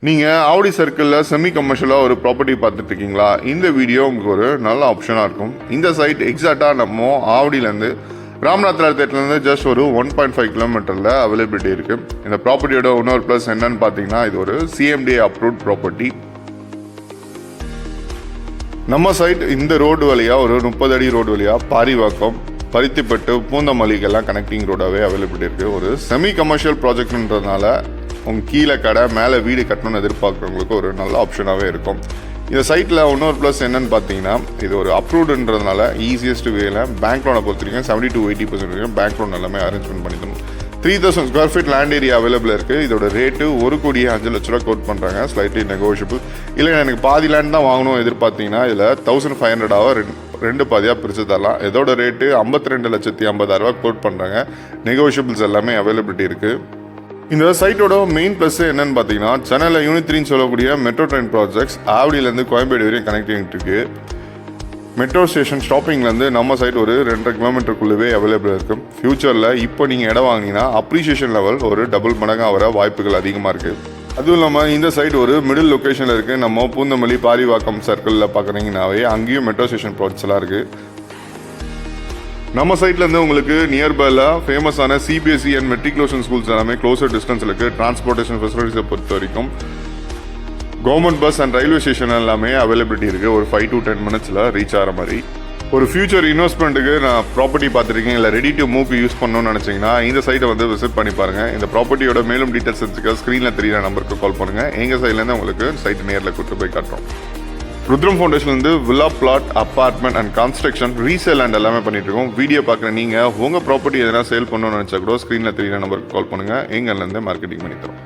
நீங்கள் ஆவடி சர்க்கிளில் செமி கமர்ஷியலாக ஒரு ப்ராப்பர்ட்டி பார்த்துட்டு இருக்கீங்களா? இந்த வீடியோ உங்களுக்கு ஒரு நல்ல ஆப்ஷனாக இருக்கும். இந்த சைட் எக்ஸாக்டாக நம்ம ஆவடியிலேருந்து ராமநாதர் தேட்டர்லேருந்து ஜஸ்ட் ஒரு 1.5 கிலோமீட்டரில் அவைலபிலிட்டி இருக்குது. இந்த ப்ராப்பர்ட்டியோட இன்னொரு ப்ளஸ் என்னன்னு பார்த்தீங்கன்னா, இது ஒரு CMDA அப்ரூவ்ட் ப்ராப்பர்ட்டி. நம்ம சைட் இந்த ரோடு வழியாக ஒரு 30 அடி ரோடு வழியாக பாரிவாக்கம், பருத்திப்பட்டு, பூந்தமல்லிக்கெல்லாம் கனெக்டிங் ரோடாகவே அவைலபிலிட்டி இருக்குது. ஒரு செமி கமர்ஷியல் ப்ராஜெக்ட்ன்றதுனால உங்கள் கீழே கடை மேலே வீடு கட்டணும்னு எதிர்பார்க்குறவங்களுக்கு ஒரு நல்ல ஆப்ஷனாகவே இருக்கும். இந்த சைட்டில் இன்னொரு ப்ளஸ் என்னன்னு பார்த்தீங்கன்னா, இது ஒரு அப்ரூவ்டுன்றதுனால ஈஸியஸ்ட் வேல பேங்க் லோனை பொறுத்த வரைக்கும் 70 to 80% வரைக்கும் பேங்க் லோன் எல்லாமே அரேஞ்ச்மெண்ட் பண்ணி தரும். 3000 square feet land area available இருக்குது. இதோட ரேட்டு 1,05,00,000 கோட் பண்ணுறாங்க. Slightly negotiable. இல்லை எனக்கு பாதி லேண்ட் தான் வாங்கணும் எதிர்பார்த்தீங்கன்னா இதில் 1500 ரெண்டு பாதியாக பிரித்து தரலாம். இதோட ரேட்டு 52,50,000 கோட் பண்ணுறாங்க. நெகோஷியபிள்ஸ் எல்லாமே அவைலபிலிட்டி இருக்குது. இந்த சைட்டோட மெயின் ப்ளஸ் என்னன்னு பார்த்தீங்கன்னா, சென்னையில் யூனிட் 3 சொல்லக்கூடிய மெட்ரோ ட்ரெயின் ப்ராஜெக்ட்ஸ் ஆவடியிலேருந்து கோயம்பேடு வரையும் கனெக்டிங் இருக்கு. மெட்ரோ ஸ்டேஷன் ஸ்டாப்பிங்லேருந்து நம்ம சைட் ஒரு 2.5 கிலோமீட்டருக்குள்ளவே அவைலபிள் இருக்கும். ஃபியூச்சரில் இப்போ நீங்கள் இடம் வாங்கினீங்கன்னா அப்ரிஷியேஷன் லெவல் ஒரு டபுள் மடங்காக வர வாய்ப்புகள் அதிகமாக இருக்குது. அதுவும் இல்லாமல் இந்த சைட் ஒரு மிடில் லொக்கேஷனில் இருக்குது. நம்ம பூந்தமல்லி பாரிவாக்கம் சர்க்கிளில் பார்க்குறீங்கன்னாவே அங்கேயும் மெட்ரோ ஸ்டேஷன் ப்ராஜெக்ட்ஸ் எல்லாம் இருக்குது. நம்ம சைட்லேருந்து உங்களுக்கு நியர்பைல ஃபேமஸான CBSE அண்ட் மெட்ரிகுலேஷன் ஸ்கூல்ஸ் எல்லாமே க்ளோசர் டிஸ்டன்ஸில் இருக்குது. டிரான்ஸ்போர்ட்டேஷன் ஃபெசிலிட்டிஸை பொறுத்த வரைக்கும் government bus and railway station எல்லாமே அவைலபிலிட்டி இருக்குது. ஒரு 5 to 10 மினிட்ஸில் ரீச் ஆகிற மாதிரி. ஒரு ஃபியூச்சர் இன்வெஸ்ட்மெண்ட்டுக்கு நான் ப்ராப்பர்ட்டி பார்த்துருக்கேன், இல்லை ரெடி டு மூவ் யூஸ் பண்ணணும்னு நினச்சிங்கன்னா இந்த சைட்டை வந்து விசிட் பண்ணி பாருங்கள். இந்த ப்ராப்பர்ட்டியோட மேலும் டீட்டெயில்ஸ் எடுத்துக்க ஸ்க்ரீனில் தெரியிற நம்பருக்கு கால் பண்ணுங்கள். எங்கள் சைட்லேருந்து உங்களுக்கு சைட் நேரில் கூட்டு போய் காட்டுறோம். ருத்ரம் ஃபவுண்டேஷன்லேருந்து villa plot, apartment and construction, resale and எல்லாமே பண்ணிட்டு இருக்கோம். வீடியோ பார்க்குற நீங்கள் உங்கள் ப்ராப்பர்ட்டி எதனா சேல் பண்ணணும்னு நினச்சா கூட ஸ்க்ரீனில் தெரியிற நம்பருக்கு கால் பண்ணுங்கள். எங்கள்லேருந்து மார்க்கெட்டிங் பண்ணித்தரோம்.